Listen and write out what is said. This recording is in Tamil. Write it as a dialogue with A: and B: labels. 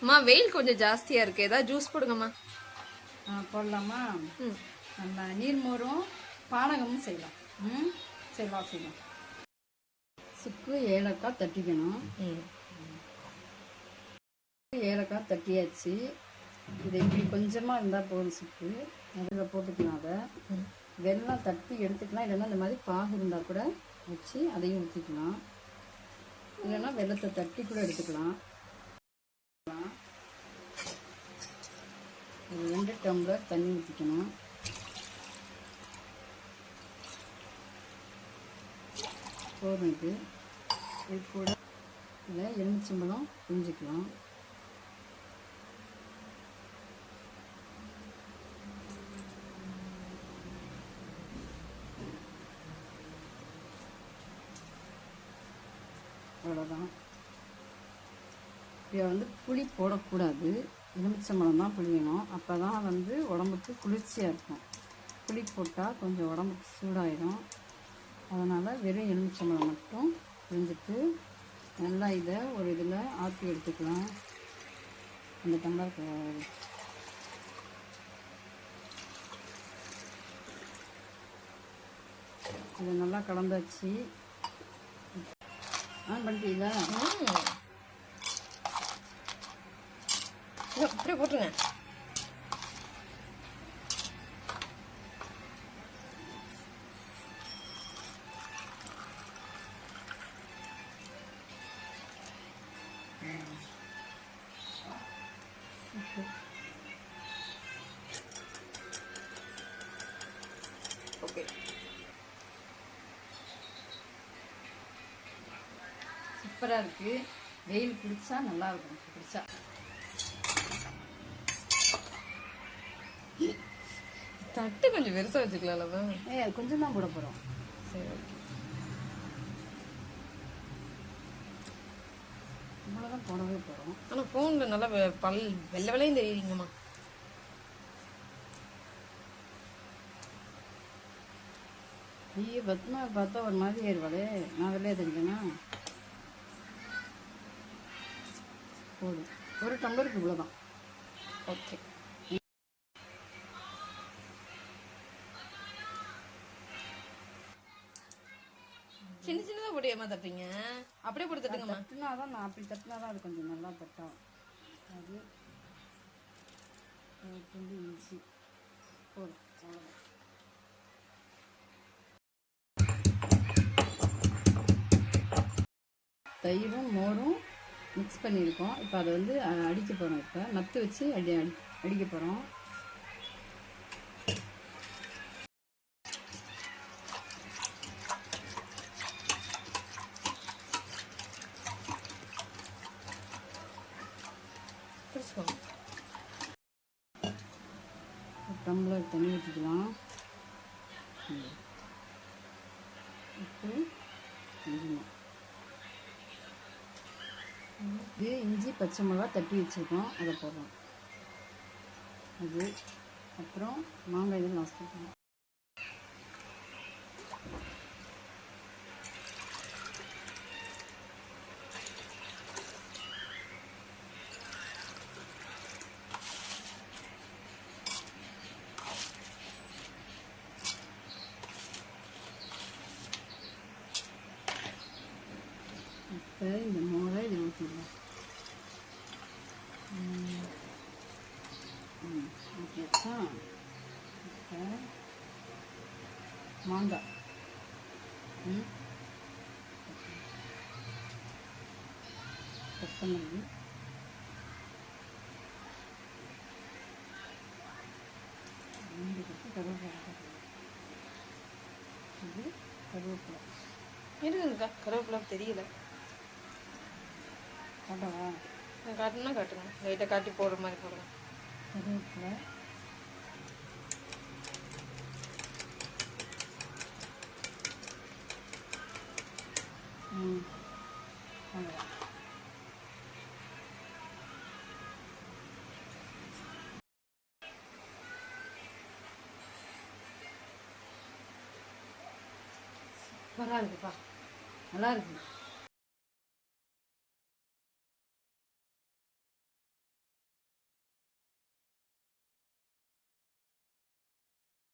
A: அம்மா வெயில் கொஞ்சம் ஜாஸ்தியா இருக்கு, ஏதாவது ஜூஸ் போடுங்கம்மா.
B: போடலாமா? நம்ம நீர்மோரும் பானகமும் செய்யலாம். செய்யலாம். சுக்கு ஏலக்காய் தட்டிக்கணும். ஏலக்காய் தட்டியாச்சு. இது இப்படி கொஞ்சமாக இருந்தால் போதும். சுக்கு அதில் போட்டுக்கலாம். அதை வெல்லம் தட்டி எடுத்துக்கலாம். இல்லைன்னா இந்த மாதிரி பாகு இருந்தால் கூட வச்சு அதையும் ஊற்றிக்கலாம். இல்லைன்னா வெல்லத்தை தட்டி கூட எடுத்துக்கலாம். ஒரு 2 டம்ளர் தண்ணி ஊற்றிக்கணும். போதும். இது கூட இதில் எலுமிச்சம்பழம் புரிஞ்சிக்கலாம். அவ்வளோதான். இதை வந்து புளி போடக்கூடாது, எலுமிச்சம்பழம் தான் புளியணும். அப்போ தான் வந்து உடம்புக்கு குளிர்ச்சியாக இருக்கும். புளி போட்டால் கொஞ்சம் உடம்புக்கு சூடாயிடும். அதனால் வெறும் எலுமிச்சம்பழம் மட்டும் புளிஞ்சிட்டு நல்லா இதை ஒரு இதில் ஆற்றி எடுத்துக்கலாம். அந்த டம்ளர் இதை நல்லா கலந்தாச்சு. பண்ணிட்டீங்களா?
A: அப்படியே போட்டுருங்க. ஓகே,
B: சூப்பராக இருக்குது. வெயில் குடித்தா நல்லாயிருக்கும். குடித்தா
A: தட்டு கொஞ்சம் பெருசாக வச்சுக்கலாம்ல.
B: கொஞ்சம் தான் போட போகிறோம்.
A: சரி, ஓகே.
B: இவ்வளோதான் போடவே போகிறோம்.
A: ஆனால் ஃபோனில் நல்லா வெள்ளை வெள்ளையும் தெரியுறீங்கம்மா.
B: ஐயோ, பத்மா பார்த்தா ஒரு மாதிரி ஏறுவாளே. நான் வெளியே தெரிஞ்சேன்னா போதும். ஒரு டம்ளருக்கு இவ்வளோதான்.
A: ஓகே, சின்ன சின்னதாக போட்டு ஏமா தட்டுறீங்க? அப்படியே போட்டு தட்டுங்கம்மா.
B: தட்டுனாதான் நான் அப்படி தட்டினாதான் அது கொஞ்சம் நல்லா தட்டும். அது துண்டு இஞ்சி போதும். அவ்வளோதான். தயிரும் மோரும் மிக்ஸ் பண்ணியிருக்கோம். இப்போ அதை வந்து அடிக்க போகிறோம். இப்போ நத்து வச்சு அடிக்க போகிறோம். டம்ளர் தண்ணி ஊற்றிக்கலாம். உப்பு கொஞ்சமாக. இது இஞ்சி பச்சை மிளகா தட்டி வச்சுருக்கோம், அதை போடுறோம். அது அப்புறம் மாங்காய் இதில் லாஸ்ட் பண்ணுறோம். இப்போ இந்த மோரை இதை ஊற்றிடலாம். ஊற்றியாச்சா? இப்போ மாங்காய் கொத்தமல்லி கருவேப்பிலை. இது கருவேப்பிலை
A: இருக்குங்கக்கா. கருவேப்பிலை தெரியல.
B: காட்டவா?
A: காட்டுனா காட்டுங்க. லைட்டாக காட்டி போடுற மாதிரி போடுங்க.
B: கருவேப்பிலை சூப்பராக இருக்குப்பா. நல்லா இருக்கு.